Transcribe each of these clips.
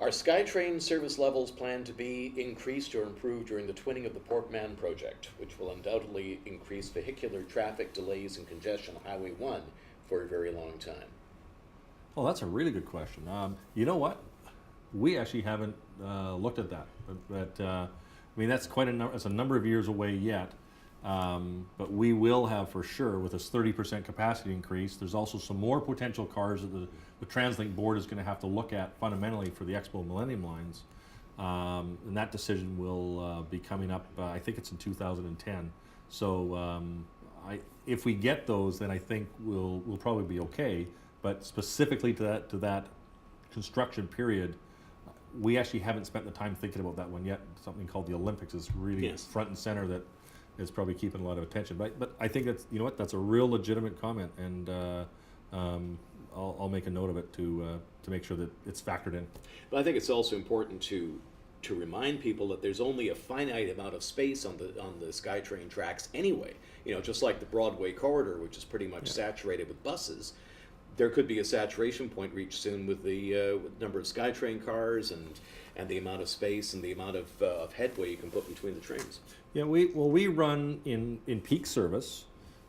Are SkyTrain service levels planned to be increased or improved during the twinning of the Port Mann project, which will undoubtedly increase vehicular traffic delays and congestion on Highway 1 for a very long time? Well, that's a really good question. You know what? We actually haven't looked at that, but I mean that's quite a number. It's a number of years away yet. But we will have for sure with this 30% capacity increase. There's also some more potential cars that the TransLink board is going to have to look at fundamentally for the Expo Millennium lines, and that decision will be coming up. I think it's in 2010. So if we get those, then I think we'll probably be okay. But specifically to that construction period, we actually haven't spent the time thinking about that one yet. Something called the Olympics is really front and center that is probably keeping a lot of attention. But I think that's, you know what, that's a real legitimate comment, and I'll make a note of it to make sure that it's factored in. But I think it's also important to remind people that there's only a finite amount of space on the SkyTrain tracks anyway. You know, just like the Broadway corridor, which is pretty much saturated with buses. There could be a saturation point reached soon with the number of SkyTrain cars and the amount of space and the amount of headway you can put between the trains. Yeah, we run in peak service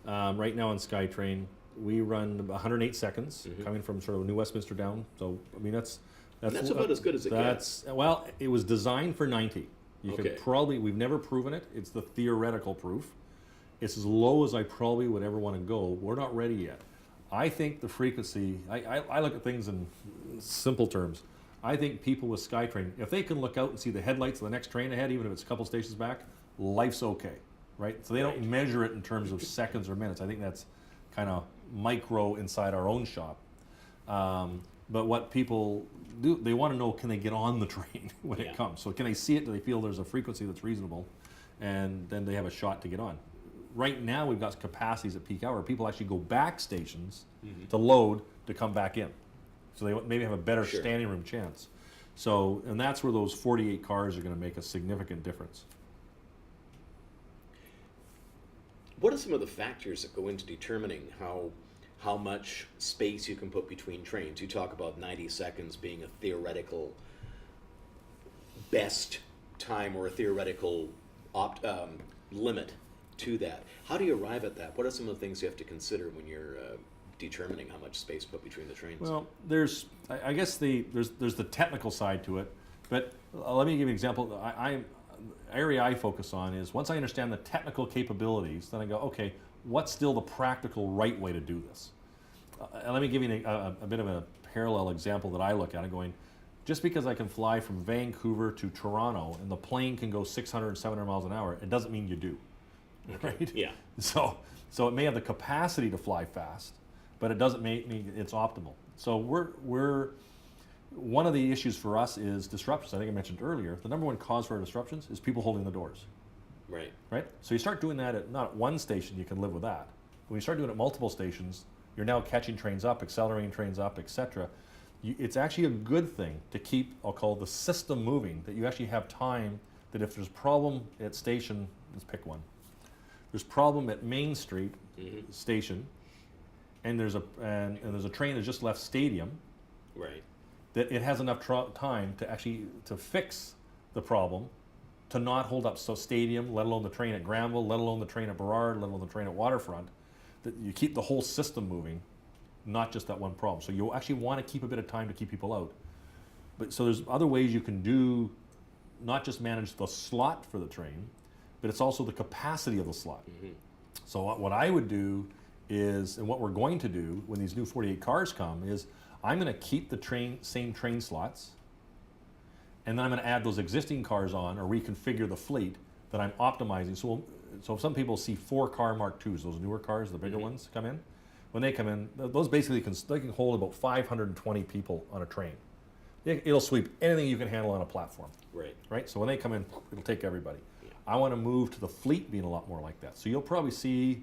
right now on SkyTrain. We run 108 seconds coming from sort of New Westminster down. So I mean that's about as good as it gets. Well, it was designed for 90. You Okay. could probably, we've never proven it. It's the theoretical proof. It's as low as I probably would ever want to go. We're not ready yet. I think the frequency, I look at things in simple terms. I think people with SkyTrain, if they can look out and see the headlights of the next train ahead, even if it's a couple stations back, life's okay, right? So they don't measure it in terms of seconds or minutes. I think that's kind of micro inside our own shop. But what people do, they want to know, can they get on the train when it comes? So can they see it? Do they feel there's a frequency that's reasonable? And then they have a shot to get on. Right now we've got capacities at peak hour. People actually go back stations to load to come back in. So they maybe have a better standing room chance. So, and that's where those 48 cars are going to make a significant difference. What are some of the factors that go into determining how much space you can put between trains? You talk about 90 seconds being a theoretical best time or a theoretical limit to that. How do you arrive at that? What are some of the things you have to consider when you're determining how much space to put between the trains? Well, there's the technical side to it, but let me give you an example. The area I focus on is once I understand the technical capabilities, then I go, okay, what's still the practical right way to do this? And let me give you a bit of a parallel example that I look at. I'm going, just because I can fly from Vancouver to Toronto and the plane can go 600, 700 miles an hour, it doesn't mean you do. Right? Yeah. So it may have the capacity to fly fast, but it doesn't mean it's optimal. So we're one of the issues for us is disruptions. I think I mentioned earlier, the number one cause for our disruptions is people holding the doors. Right. Right? So you start doing that at not at one station, you can live with that. When you start doing it at multiple stations, you're now catching trains up, accelerating trains up, etc. It's actually a good thing to keep, I'll call it the system moving, that you actually have time that if there's a problem at station, let's pick one. There's problem at Main Street station, and there's a train that just left Stadium. Right. That it has enough time to actually to fix the problem, to not hold up Stadium, let alone the train at Granville, let alone the train at Burrard, let alone the train at Waterfront. That you keep the whole system moving, not just that one problem. So you actually want to keep a bit of time to keep people out. But so there's other ways you can do, not just manage the slot for the train, but it's also the capacity of the slot. So what I would do is, and what we're going to do when these new 48 cars come, is I'm going to keep the same train slots, and then I'm going to add those existing cars on or reconfigure the fleet that I'm optimizing. So some people see 4-car Mark IIs, those newer cars, the bigger ones come in. When they come in, those basically they can hold about 520 people on a train. It'll sweep anything you can handle on a platform. Right. Right. So when they come in, it'll take everybody. I want to move to the fleet being a lot more like that. So you'll probably see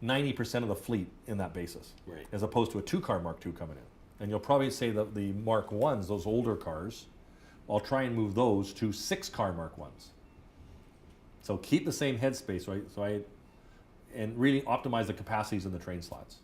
90% of the fleet in that basis, Right. as opposed to a 2-car Mark II coming in. And you'll probably say that the Mark Is, those older cars, I'll try and move those to 6-car Mark Is. So keep the same headspace, right? And really optimize the capacities in the train slots.